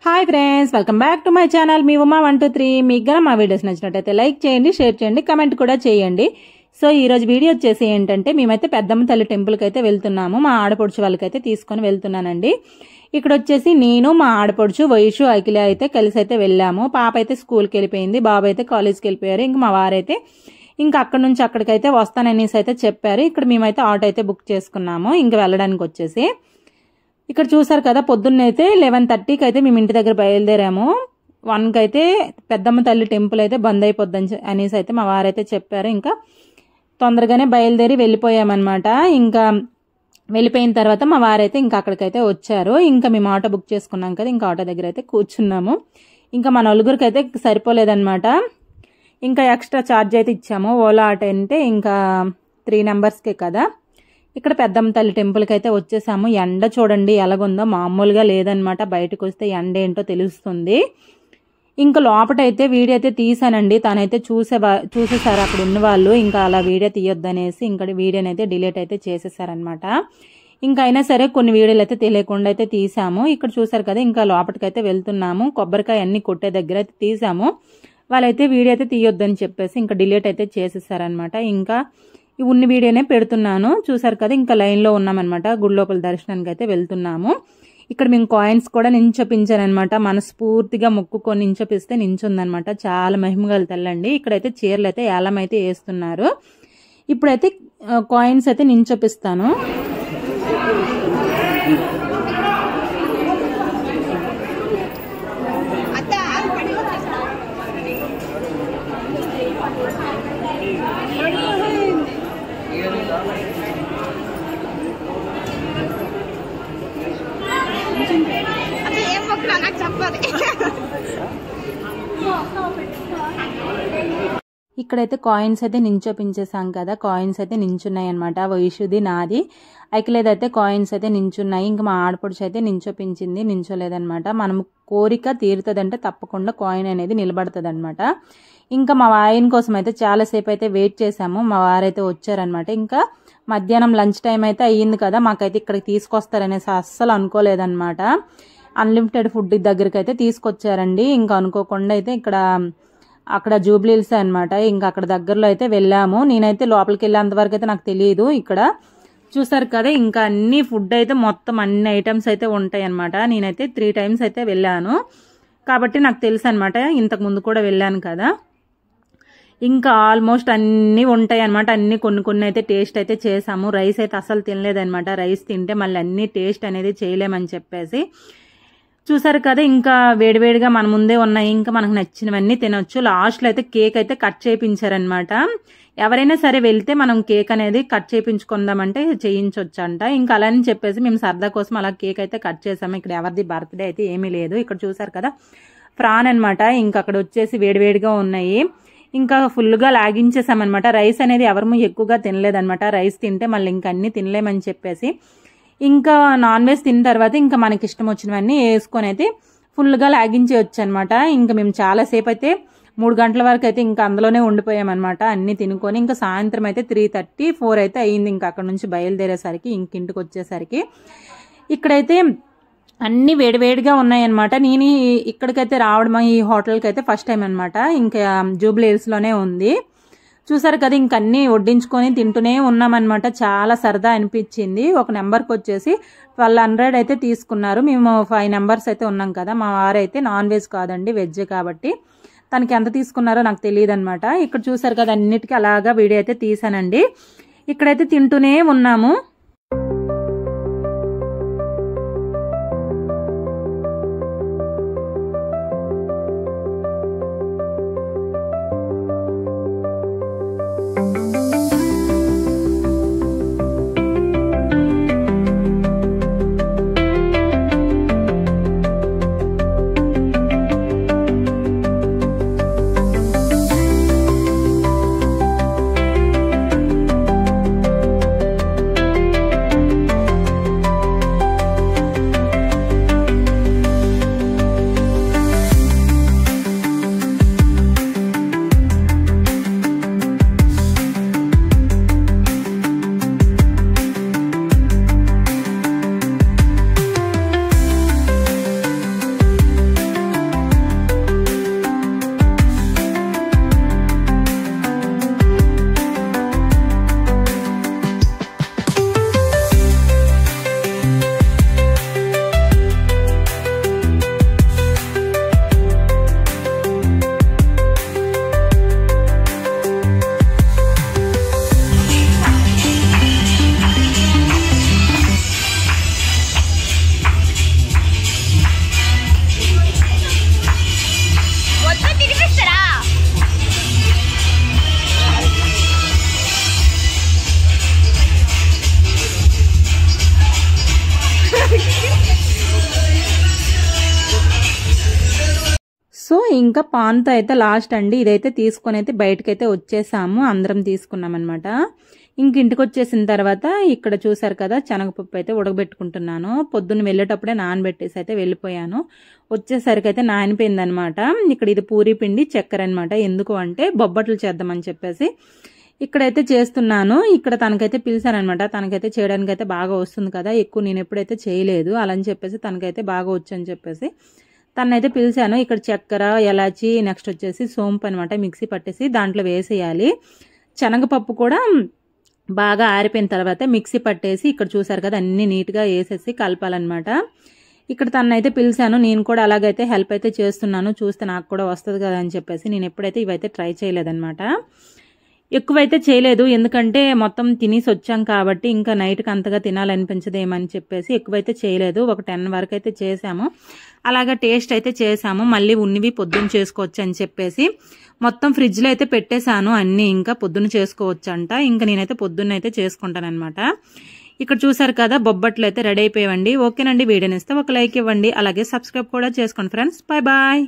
Hi friends, welcome back to my channel మీ ఉమా 123. మీకు గన మా వీడియోస్ నచ్చినట్టయితే లైక్ చేయండి, షేర్ చేయండి, కమెంట్ కూడా చేయండి. సో ఈ రోజు వీడియో వచ్చేసి ఏంటంటే మేమైతే పెద్దమ్మ తల్లి టెంపుల్కి అయితే వెళ్తున్నాము. మా ఆడపడుచు వాళ్ళకైతే తీసుకొని వెళ్తున్నానండి. ఇక్కడ వచ్చేసి నేను, మా ఆడపడుచు వైషు, అఖిల అయితే కలిసి అయితే వెళ్ళాము. పాప అయితే స్కూల్కి వెళ్ళిపోయింది, బాబు అయితే కాలేజ్కి వెళ్ళిపోయారు. ఇంకా మా వారైతే ఇంకా అక్కడ నుంచి అక్కడికైతే వస్తాననేసి అయితే చెప్పారు. ఇక్కడ మేమైతే ఆటో అయితే బుక్ చేసుకున్నాము ఇంకా వెళ్ళడానికి వచ్చేసి. ఇక్కడ చూసారు కదా, పొద్దున్నైతే 11:30కి అయితే మేము ఇంటి దగ్గర బయలుదేరాము. 1కి అయితే పెద్దమ్మ తల్లి టెంపుల్ అయితే బంద్ అయిపోద్దని అనేసి అయితే మా వారైతే చెప్పారు. ఇంకా తొందరగానే బయలుదేరి వెళ్ళిపోయామన్నమాట. ఇంకా వెళ్ళిపోయిన తర్వాత మా వారైతే ఇంకా అక్కడికైతే వచ్చారు. ఇంకా మేము ఆటో బుక్ చేసుకున్నాం కదా, ఇంకా ఆటో దగ్గర అయితే కూర్చున్నాము. ఇంకా మా నలుగురికి అయితే సరిపోలేదన్నమాట. ఇంకా ఎక్స్ట్రా ఛార్జ్ అయితే ఇచ్చాము. ఓలా ఆటో అంటే ఇంకా 3 మెంబర్స్కే కదా. ఇక్కడ పెద్దమ్మ తల్లి టెంపుల్కి అయితే వచ్చేసాము. ఎండ చూడండి ఎలాగుందో, మామూలుగా లేదనమాట. బయటకు వస్తే ఎండ ఏంటో తెలుస్తుంది. ఇంకా లోపటైతే వీడియో అయితే తీసానండి. తనైతే చూసేసారు అక్కడ ఉన్న వాళ్ళు. ఇంకా అలా వీడియో తీయొద్దనేసి ఇంకా వీడియోని అయితే డిలీట్ అయితే చేసేసారనమాట. ఇంకా అయినా సరే కొన్ని వీడియోలు అయితే తెలియకుండా అయితే తీసాము. ఇక్కడ చూసారు కదా, ఇంకా లోపలికైతే వెళ్తున్నాము. కొబ్బరికాయ అన్ని కొట్టే దగ్గర అయితే తీసాము. వాళ్ళైతే వీడియో అయితే తీయొద్దని చెప్పేసి ఇంకా డిలీట్ అయితే చేసేసారనమాట. ఇంకా ఈ ఉన్న వీడియోనే పెడుతున్నాను. చూసారు కదా, ఇంకా లైన్లో ఉన్నామన్నమాట. గుడి లోపల దర్శనానికి అయితే వెళ్తున్నాము. ఇక్కడ మేము కాయిన్స్ కూడా నించోపించానమాట. మనస్ఫూర్తిగా మొక్కుకొని నించోపిస్తే నించుందనమాట. చాలా మహిమగల తల్లండి. ఇక్కడైతే చీరలు అయితే ఏలం అయితే వేస్తున్నారు. ఇప్పుడైతే కాయిన్స్ అయితే నించోపిస్తాను. ఇక్కడైతే కాయిన్స్ అయితే నించోపించేసాం కదా. కాయిన్స్ అయితే నించున్నాయి అనమాట. వైషుది, నాది, అఖిలేదైతే కాయిన్స్ అయితే నించున్నాయి. ఇంకా మా ఆడపడుచు అయితే నించోపించింది, నించోలేదనమాట. మనం కోరిక తీరుతుందంటే తప్పకుండా కాయిన్ అనేది నిలబడుతుంది అనమాట. ఇంకా మా ఆయన కోసం అయితే చాలాసేపు అయితే వెయిట్ చేసాము. మా వారైతే వచ్చారనమాట. ఇంకా మధ్యాహ్నం లంచ్ టైం అయితే అయ్యింది కదా, మాకైతే ఇక్కడికి తీసుకొస్తారనేసి అస్సలు అనుకోలేదన్నమాట. అన్లిమిటెడ్ ఫుడ్ దగ్గరికి అయితే తీసుకొచ్చారండి. ఇంకా అనుకోకుండా అయితే అక్కడ జూబ్లీహిల్స్ అనమాట. ఇంకా అక్కడ దగ్గరలో అయితే వెళ్ళాము. నేనైతే లోపలికి వెళ్ళేంత వరకు అయితే నాకు తెలియదు. ఇక్కడ చూసారు కదా, ఇంకా అన్ని ఫుడ్ అయితే మొత్తం అన్ని ఐటమ్స్ అయితే ఉంటాయి అనమాట. నేనైతే 3 times అయితే వెళ్ళాను కాబట్టి నాకు తెలుసు అనమాట. ఇంతకు ముందు కూడా వెళ్ళాను కదా. ఇంకా ఆల్మోస్ట్ అన్నీ ఉంటాయి అనమాట. అన్ని కొన్ని అయితే టేస్ట్ అయితే చేసాము. రైస్ అయితే అసలు తినలేదనమాట. రైస్ తింటే మళ్ళీ అన్ని టేస్ట్ అనేది చేయలేమని చెప్పేసి చూసారు కదా. ఇంకా వేడివేడిగా మన ముందే ఉన్నాయి. ఇంకా మనకు నచ్చినవన్నీ తినొచ్చు. లాస్ట్లో అయితే కేక్ అయితే కట్ చేయించారనమాట. ఎవరైనా సరే వెళ్తే మనం కేక్ అనేది కట్ చేయించుకుందామంటే చేయించవచ్చు అంట. ఇంకా అలా అని చెప్పేసి మేము సరదా కోసం అలా కేక్ అయితే కట్ చేసాము. ఇక్కడ ఎవరిది బర్త్డే అయితే ఏమీ లేదు. ఇక్కడ చూసారు కదా, ఫ్రాన్ అనమాట. ఇంకా అక్కడ వచ్చేసి వేడివేడిగా ఉన్నాయి. ఇంకా ఫుల్గా లాగించేసామన్నమాట. రైస్ అనేది ఎవరు ఎక్కువగా తినలేదనమాట. రైస్ తింటే మళ్ళీ ఇంకా అన్ని తినలేమని చెప్పేసి ఇంకా నాన్ వెజ్ తిన్న తర్వాత ఇంకా మనకి ఇష్టం వచ్చినవన్నీ వేసుకొని అయితే ఫుల్గా లాగించేయచ్చు అనమాట. ఇంకా మేము చాలాసేపు అయితే 3 గంటల వరకు అయితే ఇంకా అందులోనే ఉండిపోయామన్నమాట. అన్ని తినుకొని ఇంకా సాయంత్రం అయితే 3:30, 4 అయితే అయ్యింది. ఇంకా అక్కడ నుంచి బయలుదేరేసరికి ఇంటికి వచ్చేసరికి ఇక్కడైతే అన్ని వేడివేడిగా ఉన్నాయన్నమాట. నేను ఇక్కడికైతే రావడం ఈ హోటల్కి అయితే ఫస్ట్ టైం అనమాట. ఇంకా జూబ్లీహిల్స్లోనే ఉంది. చూసారు కదా, ఇంక అన్ని వడ్డించుకొని తింటూనే ఉన్నామన్నమాట. చాలా సరదా అనిపించింది. ఒక నెంబర్కి వచ్చేసి 1200 అయితే తీసుకున్నారు. మేము 5 మెంబర్స్ అయితే ఉన్నాం కదా. మా వారైతే నాన్ వెజ్ కాదండి, వెజ్ కాబట్టి తనకి ఎంత తీసుకున్నారో నాకు తెలియదు అనమాట. ఇక్కడ చూసారు కదా, అన్నిటికీ అలాగా వీడియో అయితే తీసానండి. ఇక్కడైతే తింటూనే ఉన్నాము. సో ఇంకా పాన్తో అయితే లాస్ట్ అండి. ఇదైతే తీసుకొని అయితే బయటకైతే వచ్చేసాము, అందరం తీసుకున్నాం అనమాట. ఇంక ఇంటికి వచ్చేసిన తర్వాత ఇక్కడ చూసారు కదా శనగపప్పు అయితే ఉడకబెట్టుకుంటున్నాను. పొద్దున్న వెళ్ళేటప్పుడే నానబెట్టేసి అయితే వెళ్ళిపోయాను. వచ్చేసరికి అయితే నానిపోయింది అనమాట. ఇక్కడ ఇది పూరీ పిండి చక్కెర అనమాట. ఎందుకు అంటే బొబ్బట్లు చేద్దామని చెప్పేసి ఇక్కడైతే చేస్తున్నాను. ఇక్కడ తనకైతే పిలిచాను అనమాట. తనకైతే చేయడానికి అయితే బాగా వస్తుంది కదా, ఎక్కువ నేను ఎప్పుడైతే చేయలేదు అలా అని చెప్పేసి తనకైతే బాగా వచ్చు అని చెప్పేసి తనైతే పిలిచాను. ఇక్కడ చక్కెర, ఎలాచి, నెక్స్ట్ వచ్చేసి సోంపు అనమాట మిక్సీ పట్టేసి దాంట్లో వేసేయాలి. శనగపప్పు కూడా బాగా ఆరిపోయిన తర్వాత మిక్సీ పట్టేసి ఇక్కడ చూసారు కదా అన్ని నీట్గా వేసేసి కలపాలన్నమాట. ఇక్కడ తనైతే పిలిచాను. నేను కూడా అలాగైతే హెల్ప్ అయితే చేస్తున్నాను. చూస్తే నాకు కూడా వస్తుంది కదా అని చెప్పేసి నేను ఎప్పుడైతే ఇవైతే ట్రై చేయలేదన్నమాట. ఎక్కువైతే చేయలేదు, ఎందుకంటే మొత్తం తినేసి వచ్చాం కాబట్టి ఇంకా నైట్కి అంతగా తినాలనిపించదేమని చెప్పేసి ఎక్కువైతే చేయలేదు. ఒక 10 వరకు అయితే చేసాము. అలాగా టేస్ట్ అయితే చేసాము. మళ్ళీ ఉన్నవి పొద్దున్న చేసుకోవచ్చు అని చెప్పేసి మొత్తం ఫ్రిడ్జ్లో అయితే పెట్టేశాను అన్నీ. ఇంకా పొద్దున్న చేసుకోవచ్చు అంట. ఇంకా నేనైతే పొద్దున్న అయితే చేసుకుంటాను అనమాట. ఇక్కడ చూసారు కదా బొబ్బట్లు అయితే రెడీ అయిపోయావండి. ఓకేనండి, వీడియోని ఇస్తే ఒక లైక్ ఇవ్వండి, అలాగే సబ్స్క్రైబ్ కూడా చేసుకోండి ఫ్రెండ్స్. Bye bye.